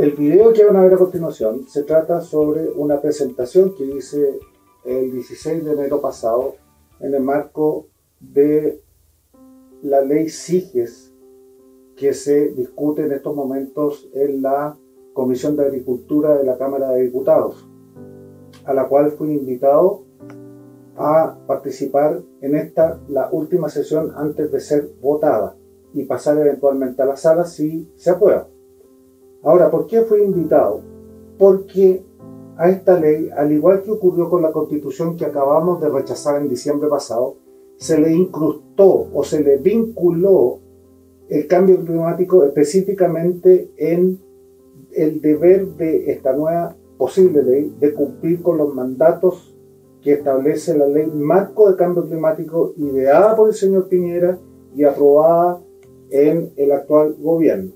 El video que van a ver a continuación se trata sobre una presentación que hice el 16 de enero pasado en el marco de la ley SIGES que se discute en estos momentos en la Comisión de Agricultura de la Cámara de Diputados, a la cual fui invitado a participar en la última sesión antes de ser votada y pasar eventualmente a la sala si se aprueba. Ahora, ¿por qué fui invitado? Porque a esta ley, al igual que ocurrió con la Constitución que acabamos de rechazar en diciembre pasado, se le incrustó o se le vinculó el cambio climático específicamente en el deber de esta nueva posible ley de cumplir con los mandatos que establece la ley marco de cambio climático ideada por el señor Piñera y aprobada en el actual gobierno.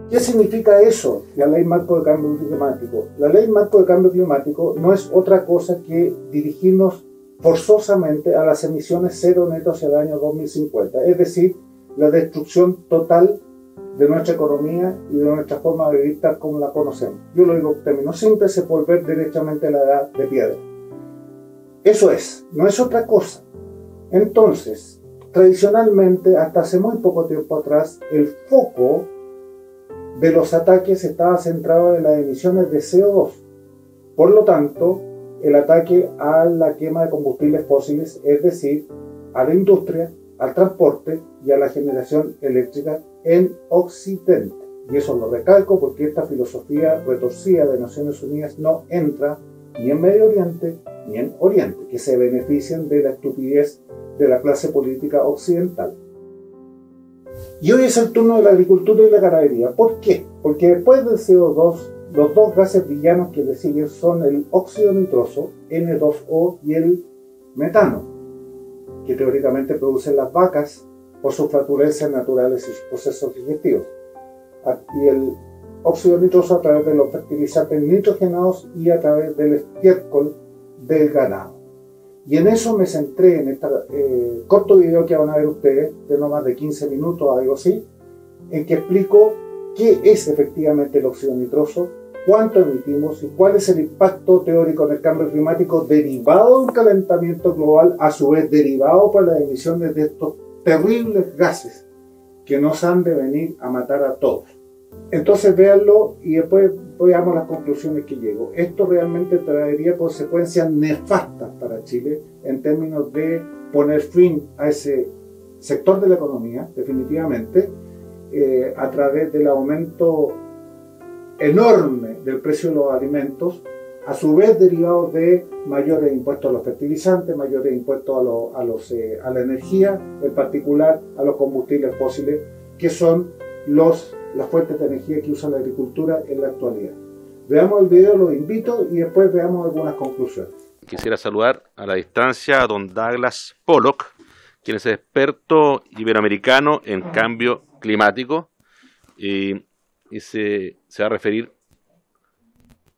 ¿Qué significa eso, la ley marco de cambio climático? La ley marco de cambio climático no es otra cosa que dirigirnos forzosamente a las emisiones cero neto hacia el año 2050, es decir, la destrucción total de nuestra economía y de nuestra forma de vivir tal como la conocemos. Yo lo digo en términos simples, es volver derechamente a la edad de piedra. Eso es, no es otra cosa. Entonces, tradicionalmente, hasta hace muy poco tiempo atrás, el foco de los ataques estaba centrado en las emisiones de CO2. Por lo tanto, el ataque a la quema de combustibles fósiles, es decir, a la industria, al transporte y a la generación eléctrica en Occidente. Y eso lo recalco porque esta filosofía retorcida de Naciones Unidas no entra ni en Medio Oriente ni en Oriente, que se benefician de la estupidez de la clase política occidental. Y hoy es el turno de la agricultura y la ganadería. ¿Por qué? Porque después del CO2, los dos gases villanos que le siguen son el óxido nitroso, N2O, y el metano, que teóricamente producen las vacas por sus flatulencias naturales y sus procesos digestivos. Y el óxido nitroso a través de los fertilizantes nitrogenados y a través del estiércol del ganado. Y en eso me centré en este corto video que van a ver ustedes, de no más de 15 minutos, algo así, en que explico qué es efectivamente el óxido nitroso, cuánto emitimos y cuál es el impacto teórico en el cambio climático derivado de un calentamiento global, a su vez derivado por las emisiones de estos terribles gases que nos han de venir a matar a todos. Entonces véanlo y después veamos las conclusiones que llego. Esto realmente traería consecuencias nefastas para Chile en términos de poner fin a ese sector de la economía, definitivamente, a través del aumento enorme del precio de los alimentos, a su vez derivados de mayores impuestos a los fertilizantes, mayores impuestos a la energía, en particular a los combustibles fósiles, que son las fuentes de energía que usa la agricultura en la actualidad. Veamos el video, los invito, y después veamos algunas conclusiones. Quisiera saludar a la distancia a don Douglas Pollock, quien es experto iberoamericano en cambio climático, y se va a referir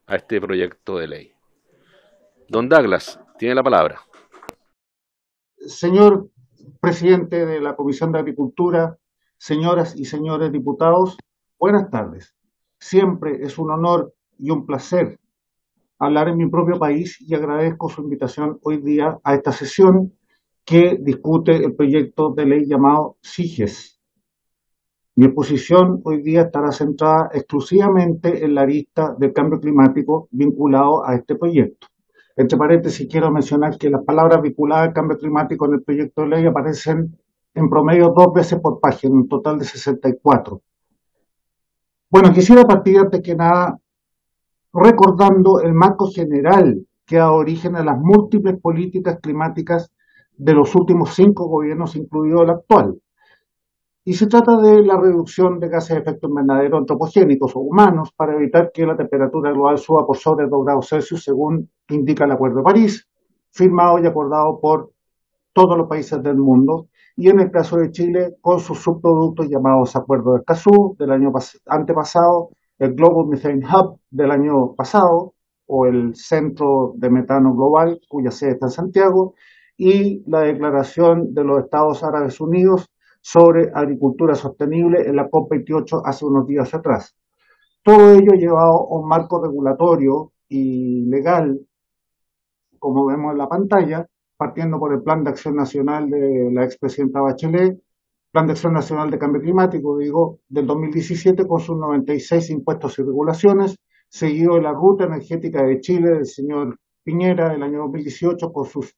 a este proyecto de ley. Don Douglas, tiene la palabra. Señor presidente de la Comisión de Agricultura, señoras y señores diputados, buenas tardes. Siempre es un honor y un placer hablar en mi propio país y agradezco su invitación hoy día a esta sesión que discute el proyecto de ley llamado SIGES. Mi exposición hoy día estará centrada exclusivamente en la arista del cambio climático vinculado a este proyecto. Entre paréntesis, quiero mencionar que las palabras vinculadas al cambio climático en el proyecto de ley aparecen en promedio 2 veces por página, un total de 64. Bueno, quisiera partir antes que nada recordando el marco general que da origen a las múltiples políticas climáticas de los últimos 5 gobiernos, incluido el actual. Y se trata de la reducción de gases de efecto invernadero antropogénicos o humanos para evitar que la temperatura global suba por sobre 2 grados Celsius, según indica el Acuerdo de París, firmado y acordado por todos los países del mundo, y en el caso de Chile, con sus subproductos llamados Acuerdo de Escazú del año antepasado, el Global Methane Hub del año pasado, o el Centro de Metano Global, cuya sede está en Santiago, y la Declaración de los Estados Árabes Unidos sobre agricultura sostenible en la COP28 hace unos días atrás. Todo ello llevado a un marco regulatorio y legal, como vemos en la pantalla, partiendo por el Plan de Acción Nacional de la expresidenta Bachelet, Plan de Acción Nacional de Cambio Climático, digo, del 2017 con sus 96 impuestos y regulaciones, seguido de la Ruta Energética de Chile del señor Piñera del año 2018 con sus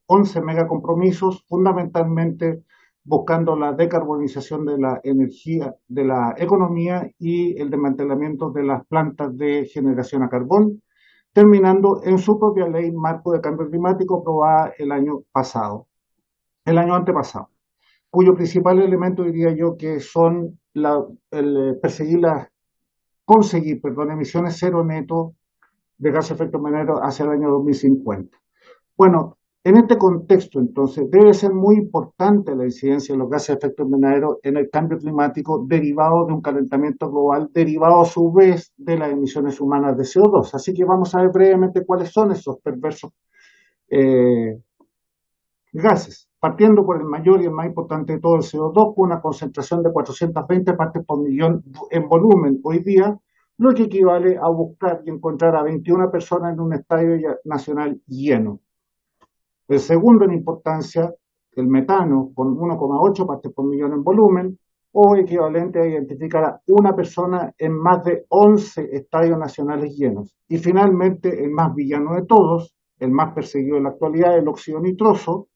11 megacompromisos, fundamentalmente buscando la decarbonización de la energía, de la economía y el desmantelamiento de las plantas de generación a carbón, terminando en su propia ley marco de cambio climático aprobada el año pasado, el año antepasado, cuyo principal elemento diría yo que son perseguir conseguir, perdón, emisiones cero neto de gases de efecto invernadero hacia el año 2050. Bueno, en este contexto, entonces, debe ser muy importante la incidencia de los gases de efecto invernadero en el cambio climático derivado de un calentamiento global, derivado a su vez de las emisiones humanas de CO2. Así que vamos a ver brevemente cuáles son esos perversos eh, gases, partiendo por el mayor y el más importante de todo, el CO2, con una concentración de 420 partes por millón en volumen hoy día, lo que equivale a buscar y encontrar a 21 personas en un estadio nacional lleno. El segundo en importancia, el metano, con 1,8 partes por millón en volumen, o equivalente a identificar a una persona en más de 11 estadios nacionales llenos. Y finalmente, el más villano de todos, el más perseguido en la actualidad, el óxido nitroso,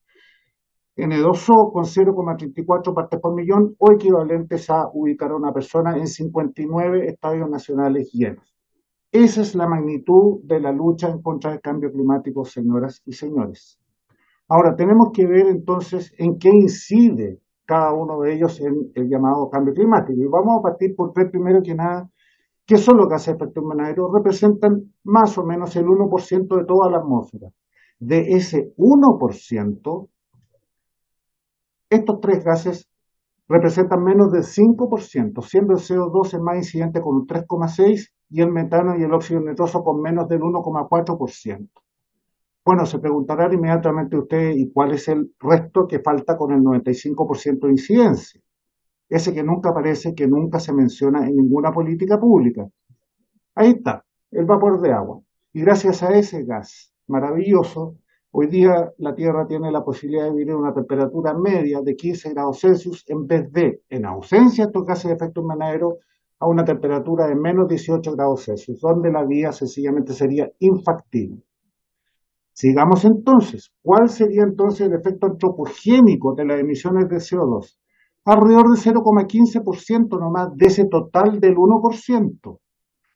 N2O con 0,34 partes por millón, o equivalentes a ubicar a una persona en 59 estadios nacionales llenos. Esa es la magnitud de la lucha en contra del cambio climático, señoras y señores. Ahora, tenemos que ver entonces en qué incide cada uno de ellos en el llamado cambio climático. Y vamos a partir por ver primero que nada qué son los gases de efecto invernadero. Representan más o menos el 1% de toda la atmósfera. De ese 1%, estos tres gases representan menos del 5%, siendo el CO2 el más incidente con un 3,6% y el metano y el óxido nitroso con menos del 1,4%. Bueno, se preguntarán inmediatamente ustedes, ¿y cuál es el resto que falta con el 95% de incidencia? Ese que nunca aparece, que nunca se menciona en ninguna política pública. Ahí está, el vapor de agua. Y gracias a ese gas maravilloso, hoy día la Tierra tiene la posibilidad de vivir a una temperatura media de 15 grados Celsius en vez de, en ausencia de estos gases de efecto invernadero, a una temperatura de menos 18 grados Celsius, donde la vida sencillamente sería infactible. Sigamos entonces. ¿Cuál sería entonces el efecto antropogénico de las emisiones de CO2? Alrededor del 0,15% nomás de ese total del 1%.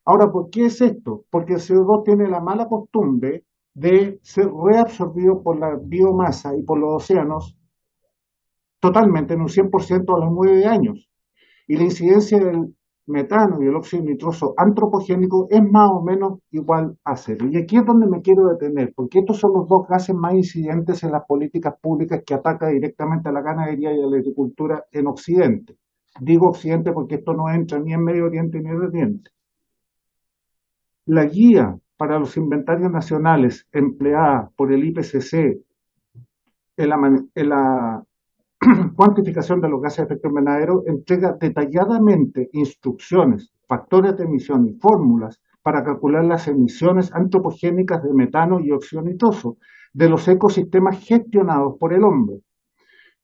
Ahora, ¿por qué es esto? Porque el CO2 tiene la mala costumbre de ser reabsorbido por la biomasa y por los océanos totalmente en un 100% a los 9 años. Y la incidencia del metano y el óxido nitroso antropogénico es más o menos igual a cero. Y aquí es donde me quiero detener, porque estos son los dos gases más incidentes en las políticas públicas que atacan directamente a la ganadería y a la agricultura en Occidente. Digo Occidente porque esto no entra ni en Medio Oriente ni en Oriente. La guía para los inventarios nacionales empleada por el IPCC en la cuantificación de los gases de efecto invernadero entrega detalladamente instrucciones, factores de emisión y fórmulas para calcular las emisiones antropogénicas de metano y óxido nitroso de los ecosistemas gestionados por el hombre.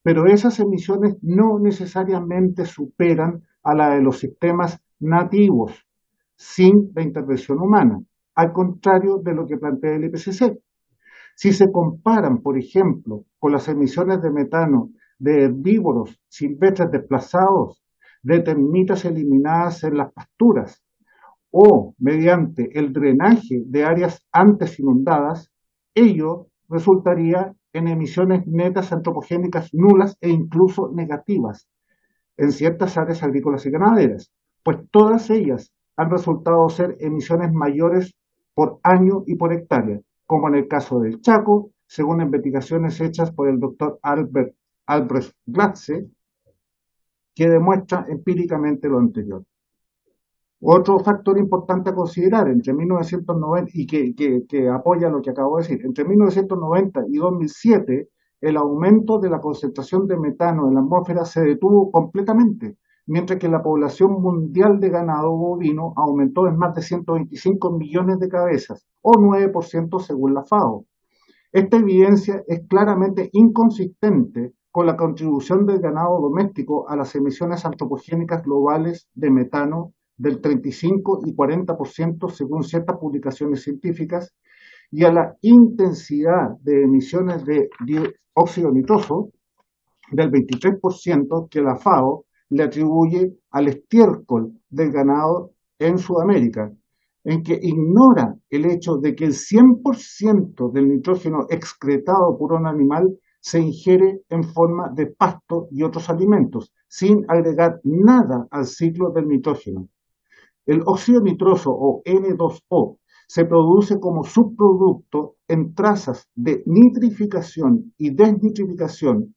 Pero esas emisiones no necesariamente superan a la de los sistemas nativos, sin la intervención humana, al contrario de lo que plantea el IPCC. Si se comparan, por ejemplo, con las emisiones de metano de herbívoros silvestres desplazados, de termitas eliminadas en las pasturas, o mediante el drenaje de áreas antes inundadas, ello resultaría en emisiones netas antropogénicas nulas e incluso negativas en ciertas áreas agrícolas y ganaderas, pues todas ellas han resultado ser emisiones mayores por año y por hectárea, como en el caso del Chaco, según investigaciones hechas por el doctor Albrecht Glatze, que demuestra empíricamente lo anterior. Otro factor importante a considerar entre 1990 y que apoya lo que acabo de decir, entre 1990 y 2007, el aumento de la concentración de metano en la atmósfera se detuvo completamente, mientras que la población mundial de ganado bovino aumentó en más de 125 millones de cabezas, o 9% según la FAO. Esta evidencia es claramente inconsistente con la contribución del ganado doméstico a las emisiones antropogénicas globales de metano del 35 y 40% según ciertas publicaciones científicas, y a la intensidad de emisiones de dióxido nitroso del 23% que la FAO le atribuye al estiércol del ganado en Sudamérica, en que ignora el hecho de que el 100% del nitrógeno excretado por un animal se ingiere en forma de pasto y otros alimentos, sin agregar nada al ciclo del nitrógeno. El óxido nitroso o N2O se produce como subproducto en trazas de nitrificación y desnitrificación,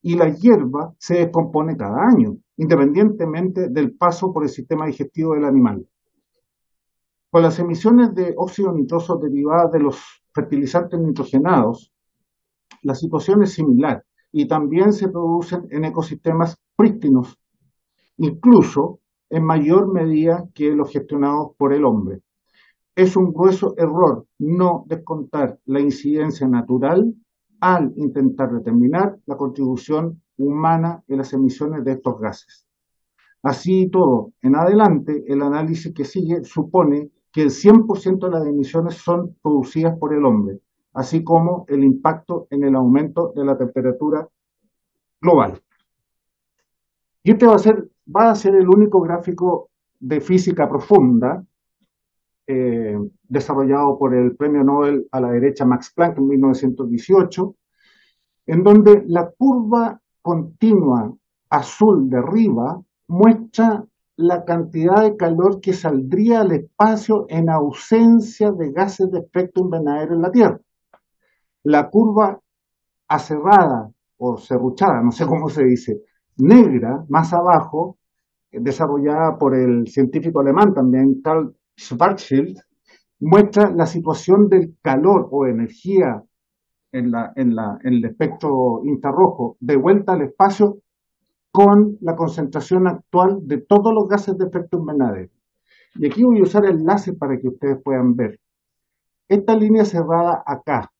y la hierba se descompone cada año, independientemente del paso por el sistema digestivo del animal. Con las emisiones de óxido nitroso derivadas de los fertilizantes nitrogenados, la situación es similar y también se producen en ecosistemas prístinos, incluso en mayor medida que los gestionados por el hombre. Es un grueso error no descontar la incidencia natural al intentar determinar la contribución humana en las emisiones de estos gases. Así y todo, en adelante, el análisis que sigue supone que el 100% de las emisiones son producidas por el hombre, así como el impacto en el aumento de la temperatura global. Y este va a ser el único gráfico de física profunda desarrollado por el premio Nobel a la derecha Max Planck en 1918, en donde la curva continua azul de arriba muestra la cantidad de calor que saldría al espacio en ausencia de gases de efecto invernadero en la Tierra. La curva aserrada o serruchada, no sé cómo se dice, negra, más abajo, desarrollada por el científico alemán también, Karl Schwarzschild, muestra la situación del calor o energía en el espectro infrarrojo de vuelta al espacio con la concentración actual de todos los gases de efecto invernadero. Y aquí voy a usar el láser para que ustedes puedan ver. Esta línea cerrada acá,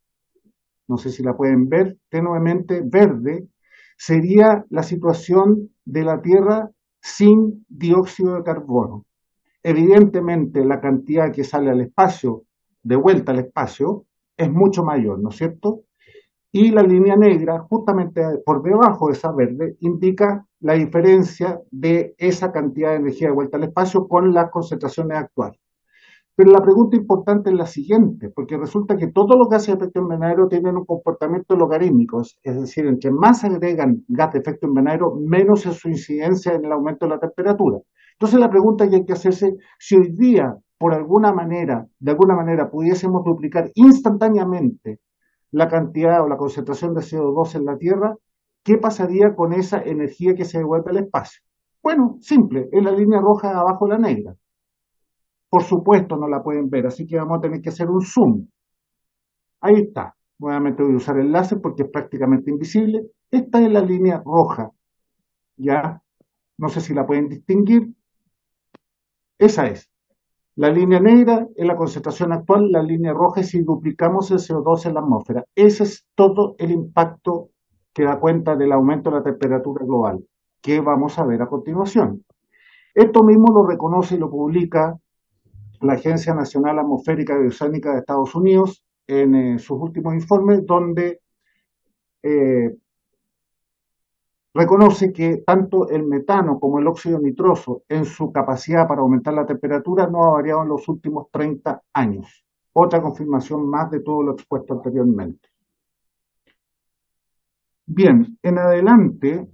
no sé si la pueden ver, tenuemente verde, sería la situación de la Tierra sin dióxido de carbono. Evidentemente la cantidad que sale al espacio, de vuelta al espacio, es mucho mayor, ¿no es cierto? Y la línea negra, justamente por debajo de esa verde, indica la diferencia de esa cantidad de energía de vuelta al espacio con las concentraciones actuales. Pero la pregunta importante es la siguiente, porque resulta que todos los gases de efecto invernadero tienen un comportamiento logarítmico, es decir, entre más agregan gas de efecto invernadero, menos es su incidencia en el aumento de la temperatura. Entonces la pregunta que hay que hacerse, si hoy día, por alguna manera, de alguna manera, pudiésemos duplicar instantáneamente la cantidad o la concentración de CO2 en la Tierra, ¿qué pasaría con esa energía que se devuelve al espacio? Bueno, simple, es la línea roja de abajo la negra. Por supuesto no la pueden ver, así que vamos a tener que hacer un zoom. Ahí está. Nuevamente voy a usar el láser porque es prácticamente invisible. Esta es la línea roja. Ya, no sé si la pueden distinguir. Esa es. La línea negra es la concentración actual, la línea roja es si duplicamos el CO2 en la atmósfera. Ese es todo el impacto que da cuenta del aumento de la temperatura global, que vamos a ver a continuación. Esto mismo lo reconoce y lo publica la Agencia Nacional Atmosférica y Oceánica de Estados Unidos en sus últimos informes, donde reconoce que tanto el metano como el óxido nitroso en su capacidad para aumentar la temperatura no ha variado en los últimos 30 años. Otra confirmación más de todo lo expuesto anteriormente. Bien, en adelante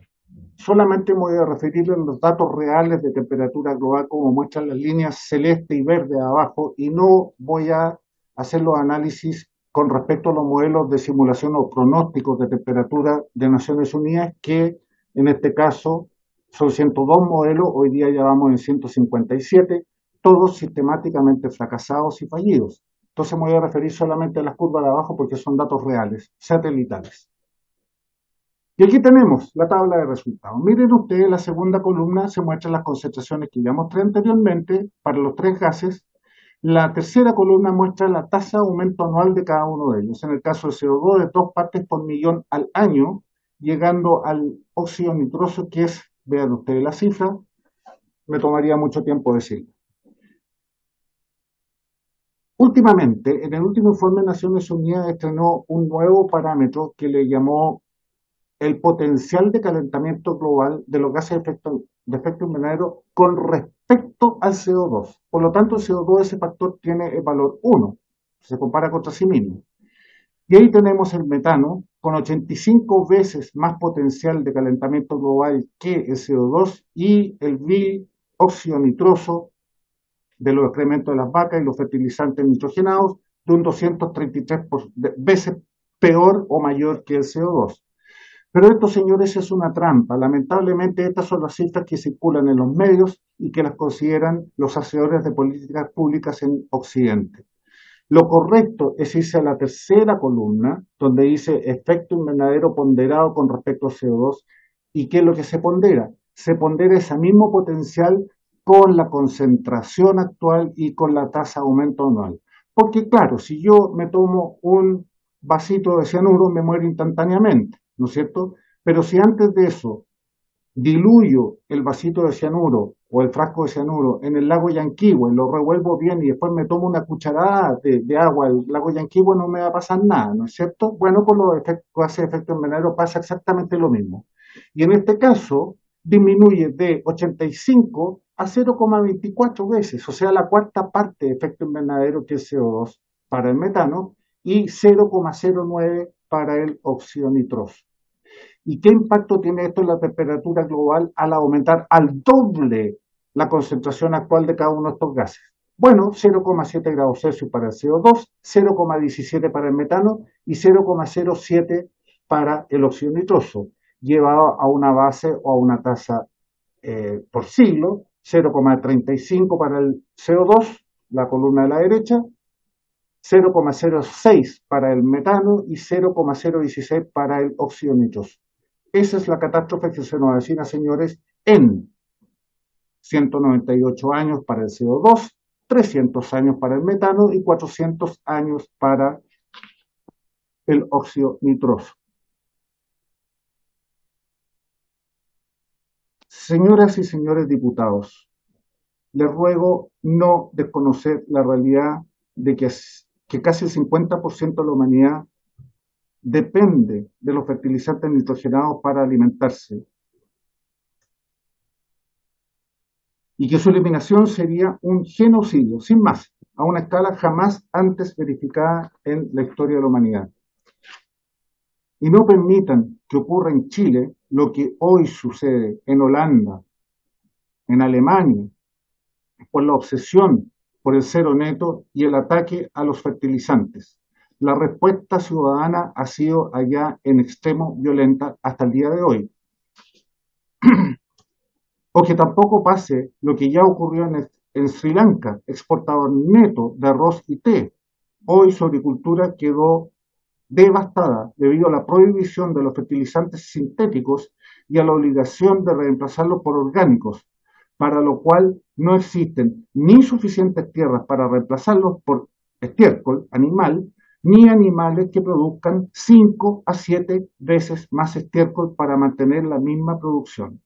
solamente me voy a referir a los datos reales de temperatura global como muestran las líneas celeste y verde abajo y no voy a hacer los análisis con respecto a los modelos de simulación o pronósticos de temperatura de Naciones Unidas que en este caso son 102 modelos, hoy día ya vamos en 157, todos sistemáticamente fracasados y fallidos. Entonces me voy a referir solamente a las curvas de abajo porque son datos reales, satelitales. Y aquí tenemos la tabla de resultados. Miren ustedes, la segunda columna se muestran las concentraciones que ya mostré anteriormente para los tres gases. La tercera columna muestra la tasa de aumento anual de cada uno de ellos. En el caso del CO2, de 2 partes por millón al año, llegando al óxido nitroso, que es, vean ustedes la cifra, me tomaría mucho tiempo decirlo. Últimamente, en el último informe de Naciones Unidas estrenó un nuevo parámetro que le llamó el potencial de calentamiento global de los gases de efecto invernadero con respecto al CO2. Por lo tanto, el CO2, ese factor, tiene el valor 1, se compara contra sí mismo. Y ahí tenemos el metano, con 85 veces más potencial de calentamiento global que el CO2, y el óxido nitroso de los excrementos de las vacas y los fertilizantes nitrogenados, de un 233 veces peor o mayor que el CO2. Pero esto, señores, es una trampa. Lamentablemente, estas son las cifras que circulan en los medios y que las consideran los hacedores de políticas públicas en Occidente. Lo correcto es irse a la tercera columna, donde dice efecto invernadero ponderado con respecto al CO2. ¿Y qué es lo que se pondera? Se pondera ese mismo potencial con la concentración actual y con la tasa de aumento anual. Porque claro, si yo me tomo un vasito de cianuro, me muero instantáneamente, ¿no es cierto? Pero si antes de eso diluyo el vasito de cianuro o el frasco de cianuro en el lago Yanquihue, lo revuelvo bien y después me tomo una cucharada de agua del lago Yanquihue, no me va a pasar nada, ¿no es cierto? Bueno, con los gases de efecto invernadero pasa exactamente lo mismo. Y en este caso disminuye de 85 a 0,24 veces, o sea, la cuarta parte de efecto invernadero que es CO2 para el metano y 0,09 para el óxido nitroso. ¿Y qué impacto tiene esto en la temperatura global al aumentar al doble la concentración actual de cada uno de estos gases? Bueno, 0,7 grados Celsius para el CO2, 0,17 para el metano y 0,07 para el óxido nitroso, llevado a una base o a una tasa por siglo, 0,35 para el CO2, la columna de la derecha, 0,06 para el metano y 0,016 para el óxido nitroso. Esa es la catástrofe que se nos avecina, señores, en 198 años para el CO2, 300 años para el metano y 400 años para el óxido nitroso. Señoras y señores diputados, les ruego no desconocer la realidad de que casi el 50% de la humanidad depende de los fertilizantes nitrogenados para alimentarse y que su eliminación sería un genocidio, sin más, a una escala jamás antes verificada en la historia de la humanidad. Y no permitan que ocurra en Chile lo que hoy sucede en Holanda, en Alemania, por la obsesión por el cero neto y el ataque a los fertilizantes. La respuesta ciudadana ha sido allá en extremo violenta hasta el día de hoy. O que tampoco pase lo que ya ocurrió en Sri Lanka, exportador neto de arroz y té. Hoy su agricultura quedó devastada debido a la prohibición de los fertilizantes sintéticos y a la obligación de reemplazarlos por orgánicos, para lo cual no existen ni suficientes tierras para reemplazarlos por estiércol animal, ni animales que produzcan 5 a 7 veces más estiércol para mantener la misma producción.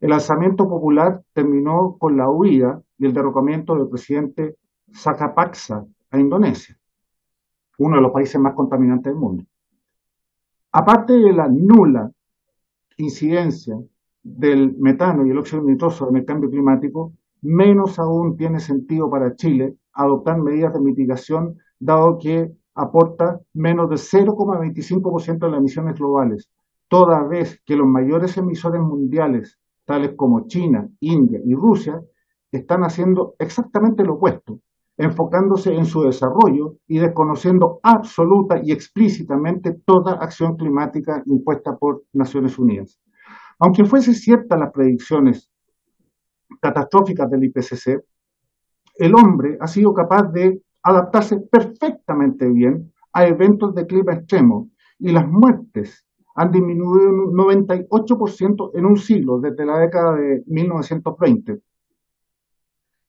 El alzamiento popular terminó con la huida y el derrocamiento del presidente Rajapaksa a Indonesia, uno de los países más contaminantes del mundo. Aparte de la nula incidencia del metano y el óxido nitroso en el cambio climático, menos aún tiene sentido para Chile adoptar medidas de mitigación, dado que aporta menos del 0,25% de las emisiones globales, toda vez que los mayores emisores mundiales, tales como China, India y Rusia, están haciendo exactamente lo opuesto, enfocándose en su desarrollo y desconociendo absoluta y explícitamente toda acción climática impuesta por Naciones Unidas. Aunque fuese ciertas las predicciones catastróficas del IPCC, el hombre ha sido capaz de adaptarse perfectamente bien a eventos de clima extremo y las muertes han disminuido en un 98% en un siglo, desde la década de 1920.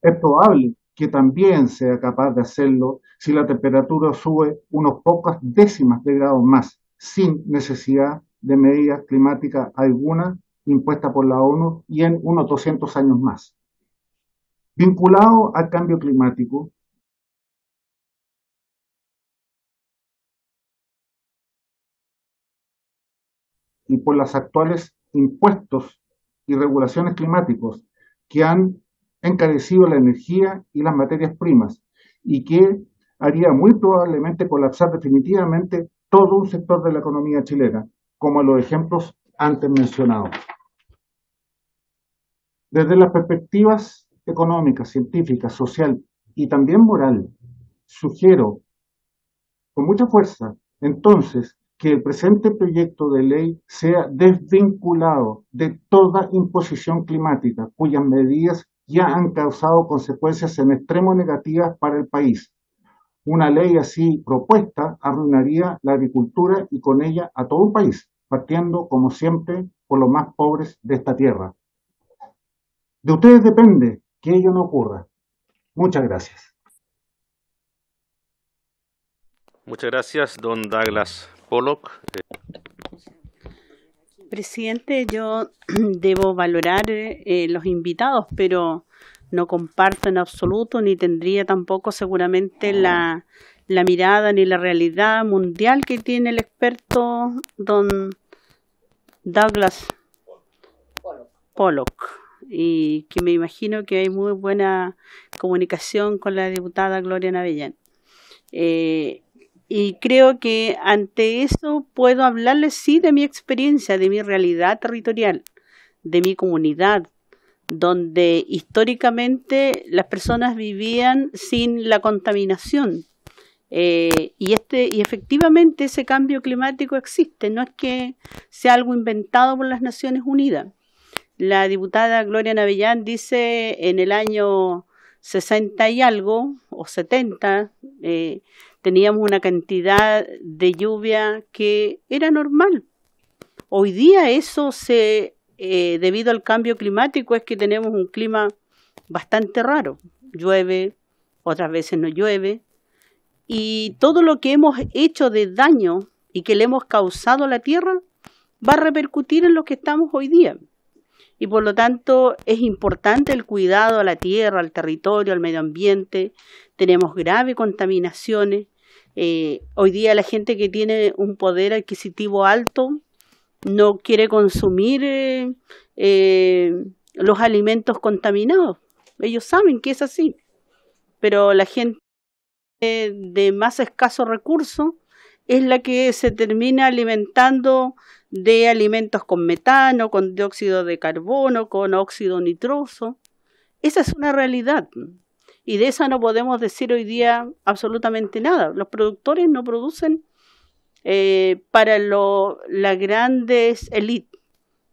Es probable que también sea capaz de hacerlo si la temperatura sube unos pocas décimas de grado más, sin necesidad de medidas climáticas alguna impuesta por la ONU y en unos 200 años más. Vinculado al cambio climático, y por los actuales impuestos y regulaciones climáticos que han encarecido la energía y las materias primas y que haría muy probablemente colapsar definitivamente todo un sector de la economía chilena, como los ejemplos antes mencionados. Desde las perspectivas económicas, científicas, social y también moral, sugiero con mucha fuerza, entonces, que el presente proyecto de ley sea desvinculado de toda imposición climática, cuyas medidas ya han causado consecuencias en extremo negativas para el país. Una ley así propuesta arruinaría la agricultura y con ella a todo un país, partiendo, como siempre, por los más pobres de esta tierra. De ustedes depende que ello no ocurra. Muchas gracias. Muchas gracias, don Douglas Pollock. Presidente, yo debo valorar los invitados, pero no comparto en absoluto, ni tendría tampoco seguramente la mirada ni la realidad mundial que tiene el experto don Douglas Pollock, y que me imagino que hay muy buena comunicación con la diputada Gloria Navellán. Y creo que ante eso puedo hablarles sí de mi experiencia, de mi realidad territorial, de mi comunidad, donde históricamente las personas vivían sin la contaminación. Y efectivamente ese cambio climático existe, no es que sea algo inventado por las Naciones Unidas. La diputada Gloria Navellán dice en el año 60 y algo, o 70, teníamos una cantidad de lluvia que era normal. Hoy día eso debido al cambio climático, es que tenemos un clima bastante raro. Llueve, otras veces no llueve. Y todo lo que hemos hecho de daño y que le hemos causado a la tierra va a repercutir en lo que estamos hoy día. Y por lo tanto es importante el cuidado a la tierra, al territorio, al medio ambiente. Tenemos graves contaminaciones. Hoy día la gente que tiene un poder adquisitivo alto no quiere consumir los alimentos contaminados. Ellos saben que es así, pero la gente de más escasos recursos es la que se termina alimentando de alimentos con metano, con dióxido de carbono, con óxido nitroso. Esa es una realidad. Y de esa no podemos decir hoy día absolutamente nada. Los productores no producen para las grandes élites,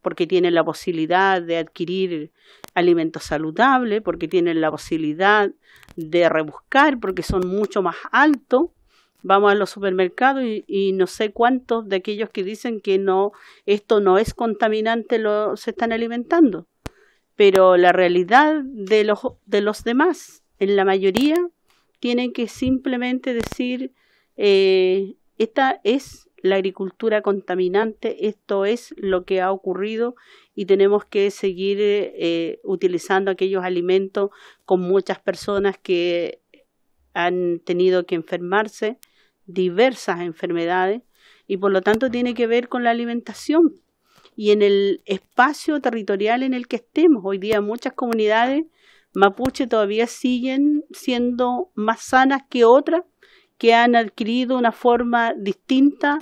porque tienen la posibilidad de adquirir alimentos saludables, porque tienen la posibilidad de rebuscar, porque son mucho más altos. Vamos a los supermercados y no sé cuántos de aquellos que dicen que no, esto no es contaminante se están alimentando. Pero la realidad de los demás, en la mayoría, tienen que simplemente decir, esta es la agricultura contaminante, esto es lo que ha ocurrido y tenemos que seguir utilizando aquellos alimentos con muchas personas que han tenido que enfermarse, diversas enfermedades, y por lo tanto tiene que ver con la alimentación y en el espacio territorial en el que estemos. Hoy día muchas comunidades mapuche todavía siguen siendo más sanas que otras que han adquirido una forma distinta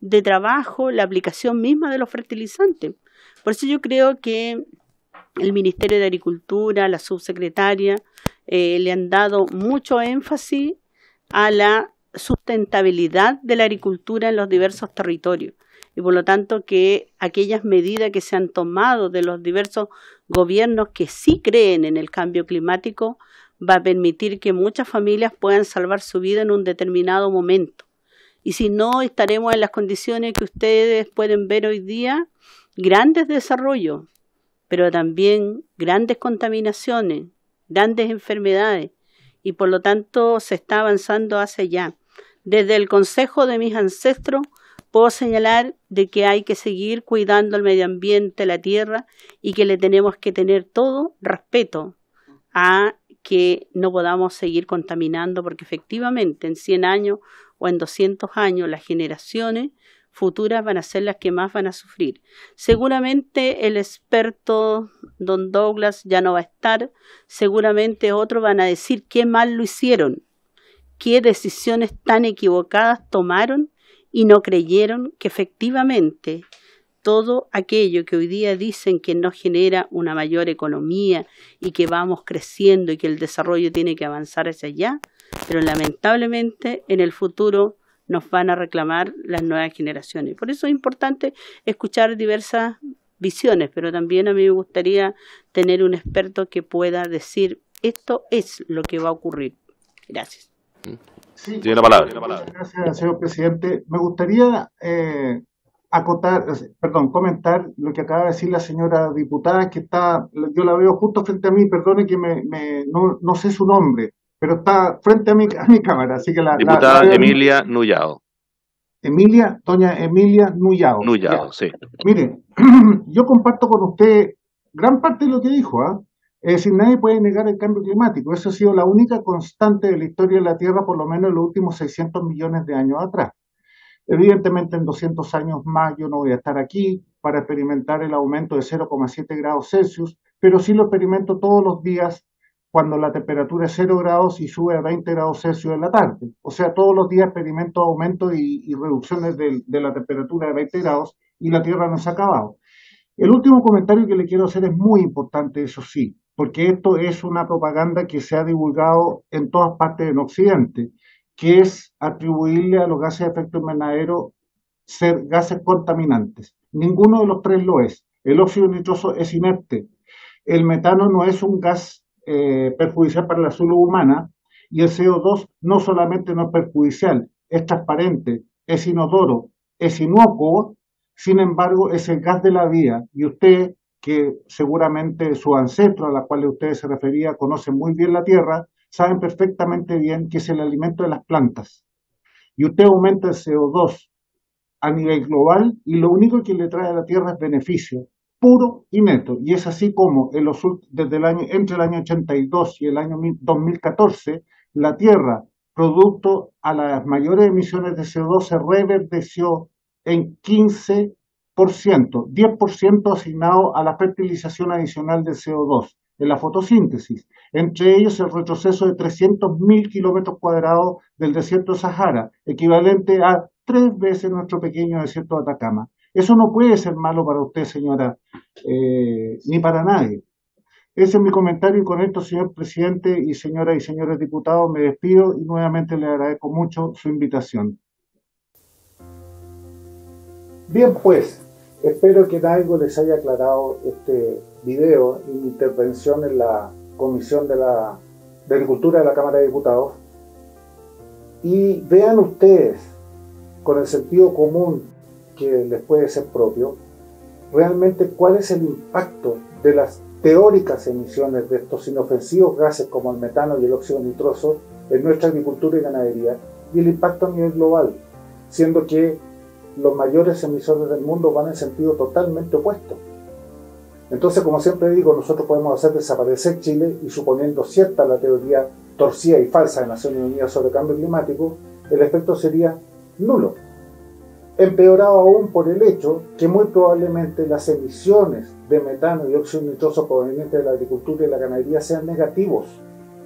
de trabajo, la aplicación misma de los fertilizantes. Por eso yo creo que el Ministerio de Agricultura, la subsecretaria, le han dado mucho énfasis a la sustentabilidad de la agricultura en los diversos territorios y por lo tanto que aquellas medidas que se han tomado de los diversos gobiernos que sí creen en el cambio climático va a permitir que muchas familias puedan salvar su vida en un determinado momento y si no, estaremos en las condiciones que ustedes pueden ver hoy día, grandes desarrollos, pero también grandes contaminaciones, grandes enfermedades, y por lo tanto se está avanzando hacia allá. Desde el consejo de mis ancestros puedo señalar de que hay que seguir cuidando el medio ambiente, la tierra, y que le tenemos que tener todo respeto a que no podamos seguir contaminando, porque efectivamente en 100 años o en 200 años las generaciones futuras van a ser las que más van a sufrir. Seguramente el experto don Douglas ya no va a estar, seguramente otros van a decir qué mal lo hicieron, qué decisiones tan equivocadas tomaron y no creyeron que efectivamente todo aquello que hoy día dicen que nos genera una mayor economía y que vamos creciendo y que el desarrollo tiene que avanzar hacia allá, pero lamentablemente en el futuro nos van a reclamar las nuevas generaciones. Por eso es importante escuchar diversas visiones, pero también a mí me gustaría tener un experto que pueda decir esto es lo que va a ocurrir. Gracias. Sí, tiene la palabra. Gracias, señor presidente. Me gustaría comentar lo que acaba de decir la señora diputada, que está, yo la veo justo frente a mí, perdone que no sé su nombre, pero está frente a mi cámara, así que Diputada veo. Emilia Nullado. Doña Emilia Nullado. Nullado, sí. Mire, yo comparto con usted gran parte de lo que dijo, ¿ah? Es decir, nadie puede negar el cambio climático. Eso ha sido la única constante de la historia de la Tierra, por lo menos en los últimos 600 millones de años atrás. Evidentemente, en 200 años más yo no voy a estar aquí para experimentar el aumento de 0,7 grados Celsius, pero sí lo experimento todos los días cuando la temperatura es 0 grados y sube a 20 grados Celsius en la tarde. O sea, todos los días experimento aumentos y reducciones de la temperatura de 20 grados y la Tierra no se ha acabado. El último comentario que le quiero hacer es muy importante, eso sí, porque esto es una propaganda que se ha divulgado en todas partes en Occidente, que es atribuirle a los gases de efecto invernadero ser gases contaminantes. Ninguno de los tres lo es. El óxido nitroso es inerte. El metano no es un gas perjudicial para la salud humana, y el CO2 no solamente no es perjudicial, es transparente, es inodoro, es inocuo. Sin embargo, es el gas de la vida, y usted, que seguramente sus ancestros a los cuales usted se refería conocen muy bien la tierra, saben perfectamente bien que es el alimento de las plantas. Y usted aumenta el CO2 a nivel global y lo único que le trae a la tierra es beneficio puro y neto. Y es así como entre el año 82 y el año 2014, la tierra, producto a las mayores emisiones de CO2, se reverdeció en 15%, 10% asignado a la fertilización adicional del CO2, en la fotosíntesis, entre ellos el retroceso de 300.000 kilómetros cuadrados del desierto de Sahara, equivalente a 3 veces nuestro pequeño desierto de Atacama. Eso no puede ser malo para usted, señora, ni para nadie. Ese es mi comentario, y con esto, señor presidente y señoras diputados, me despido y nuevamente le agradezco mucho su invitación. Bien, pues, espero que en algo les haya aclarado este video y mi intervención en la Comisión de Agricultura de la Cámara de Diputados. Y vean ustedes, con el sentido común que les puede ser propio, realmente cuál es el impacto de las teóricas emisiones de estos inofensivos gases como el metano y el óxido nitroso en nuestra agricultura y ganadería, y el impacto a nivel global, siendo que los mayores emisores del mundo van en sentido totalmente opuesto. Entonces, como siempre digo, nosotros podemos hacer desaparecer Chile y, suponiendo cierta la teoría torcida y falsa de Naciones Unidas sobre cambio climático, el efecto sería nulo. Empeorado aún por el hecho que muy probablemente las emisiones de metano y óxido nitroso provenientes de la agricultura y la ganadería sean negativos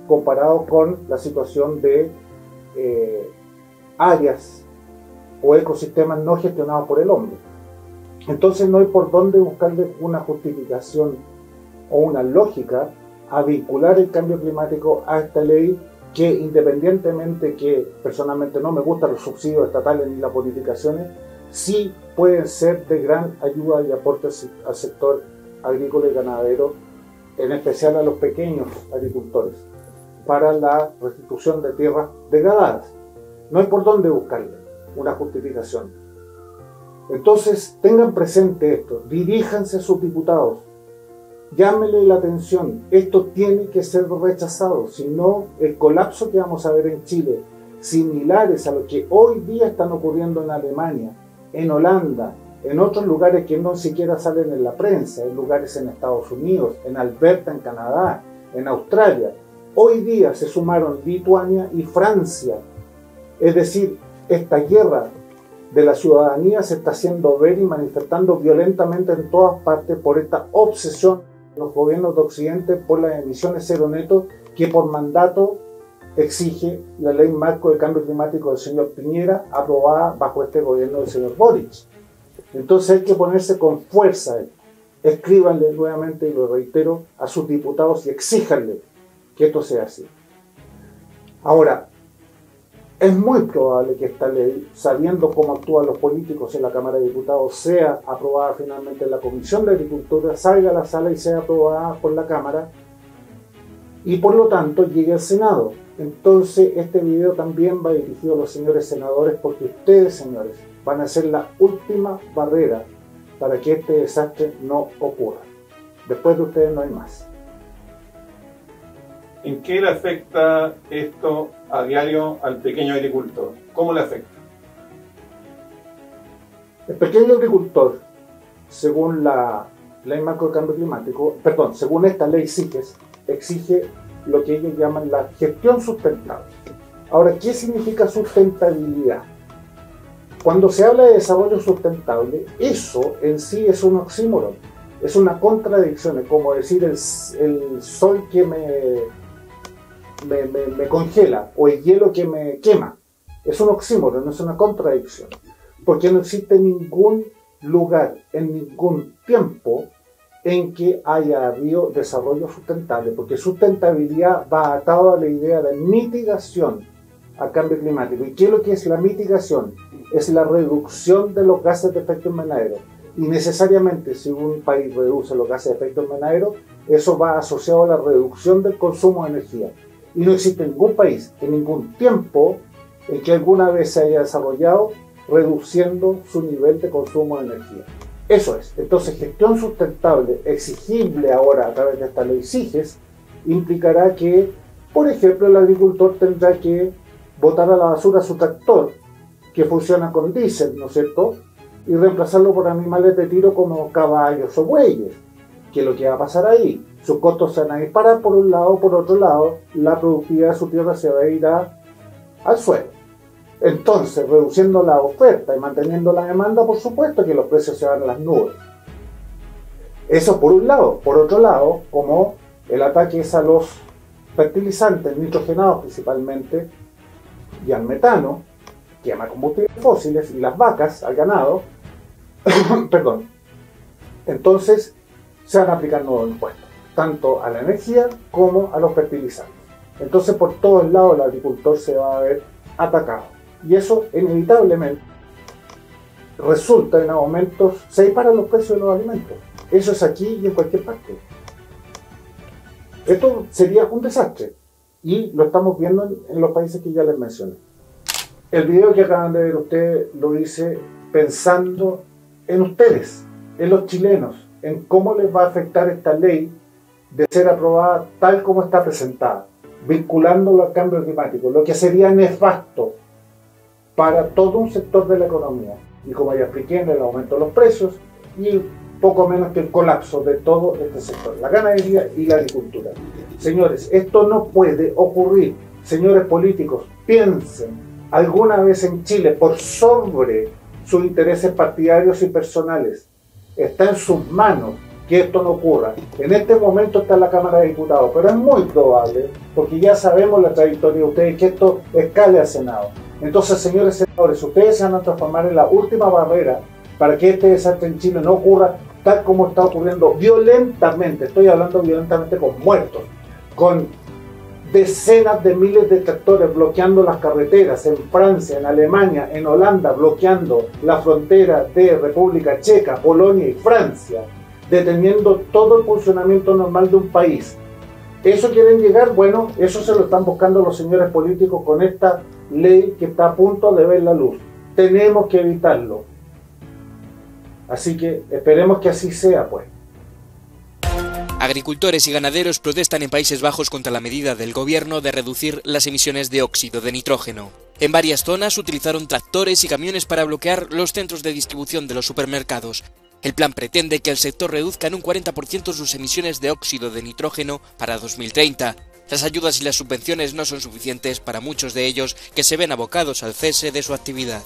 comparados con la situación de áreas o ecosistemas no gestionados por el hombre. Entonces no hay por dónde buscarle una justificación o una lógica a vincular el cambio climático a esta ley, que independientemente que personalmente no me gustan los subsidios estatales ni las bonificaciones, sí pueden ser de gran ayuda y aporte al sector agrícola y ganadero, en especial a los pequeños agricultores, para la restitución de tierras degradadas. No hay por dónde buscarle. una justificación. Entonces, tengan presente esto, diríjanse a sus diputados, llámenle la atención, esto tiene que ser rechazado, si no, el colapso que vamos a ver en Chile, similares a lo que hoy día están ocurriendo en Alemania, en Holanda, en otros lugares que no siquiera salen en la prensa, en lugares en Estados Unidos, en Alberta, en Canadá, en Australia. Hoy día se sumaron Lituania y Francia. Es decir, esta guerra de la ciudadanía se está haciendo ver y manifestando violentamente en todas partes por esta obsesión de los gobiernos de Occidente por las emisiones cero neto que por mandato exige la ley marco de cambio climático del señor Piñera, aprobada bajo este gobierno del señor Boric. Entonces hay que ponerse con fuerza. Escríbanle nuevamente, y lo reitero, a sus diputados y exíjanle que esto sea así. Ahora, es muy probable que esta ley, sabiendo cómo actúan los políticos en la Cámara de Diputados, sea aprobada finalmente en la Comisión de Agricultura, salga a la sala y sea aprobada por la Cámara y por lo tanto llegue al Senado. Entonces este video también va dirigido a los señores senadores, porque ustedes, señores, van a ser la última barrera para que este desastre no ocurra. Después de ustedes no hay más. ¿En qué le afecta esto a diario al pequeño agricultor? ¿Cómo le afecta? El pequeño agricultor, según la ley marco de cambio climático, según esta ley CITES, exige lo que ellos llaman la gestión sustentable. Ahora, ¿qué significa sustentabilidad? Cuando se habla de desarrollo sustentable, eso en sí es un oxímoron, es una contradicción, es como decir el sol que me congela o el hielo que me quema. Es un oxímoron, no es una contradicción, porque no existe ningún lugar en ningún tiempo en que haya habido desarrollo sustentable, porque sustentabilidad va atado a la idea de mitigación al cambio climático. ¿Y qué es lo que es la mitigación? Es la reducción de los gases de efecto invernadero. Y necesariamente, si un país reduce los gases de efecto invernadero, eso va asociado a la reducción del consumo de energía. Y no existe ningún país en ningún tiempo en que alguna vez se haya desarrollado reduciendo su nivel de consumo de energía. Eso es. Entonces, gestión sustentable exigible ahora a través de esta ley CIGES implicará que, por ejemplo, el agricultor tendrá que botar a la basura su tractor, que funciona con diésel, ¿no es cierto?, y reemplazarlo por animales de tiro como caballos o bueyes. ¿Qué es lo que va a pasar ahí? Sus costos se van a disparar por un lado, por otro lado, la productividad de su tierra se va a ir al suelo. Entonces, reduciendo la oferta y manteniendo la demanda, por supuesto que los precios se van a las nubes. Eso por un lado. Por otro lado, como el ataque es a los fertilizantes nitrogenados principalmente y al metano, que llama combustibles fósiles, y las vacas, al ganado, perdón, entonces se van a aplicar nuevos impuestos, tanto a la energía como a los fertilizantes. Entonces, por todos lados el agricultor se va a ver atacado. Y eso inevitablemente resulta en aumentos, se disparan los precios de los alimentos. Eso es aquí y en cualquier parte. Esto sería un desastre y lo estamos viendo en los países que ya les mencioné. El video que acaban de ver ustedes lo hice pensando en ustedes, en los chilenos, en cómo les va a afectar esta ley de ser aprobada tal como está presentada, vinculándolo al cambio climático, lo que sería nefasto para todo un sector de la economía. Y como ya expliqué, en el aumento de los precios y poco menos que el colapso de todo este sector, la ganadería y la agricultura. Señores, esto no puede ocurrir. Señores políticos, piensen alguna vez en Chile por sobre sus intereses partidarios y personales. Está en sus manos que esto no ocurra. En este momento está en la Cámara de Diputados, pero es muy probable, porque ya sabemos la trayectoria de ustedes, que esto escale al Senado. Entonces, señores senadores, ustedes se van a transformar en la última barrera para que este desastre en Chile no ocurra tal como está ocurriendo violentamente. Estoy hablando violentamente con muertos, con decenas de miles de tractores bloqueando las carreteras en Francia, en Alemania, en Holanda, bloqueando la frontera de República Checa, Polonia y Francia, deteniendo todo el funcionamiento normal de un país. ¿Eso quieren llegar? Bueno, eso se lo están buscando los señores políticos con esta ley que está a punto de ver la luz. tenemos que evitarlo. Así que esperemos que así sea, pues. Agricultores y ganaderos protestan en Países Bajos contra la medida del gobierno de reducir las emisiones de óxido de nitrógeno. En varias zonas utilizaron tractores y camiones para bloquear los centros de distribución de los supermercados. El plan pretende que el sector reduzca en un 40% sus emisiones de óxido de nitrógeno para 2030. Las ayudas y las subvenciones no son suficientes para muchos de ellos que se ven abocados al cese de su actividad.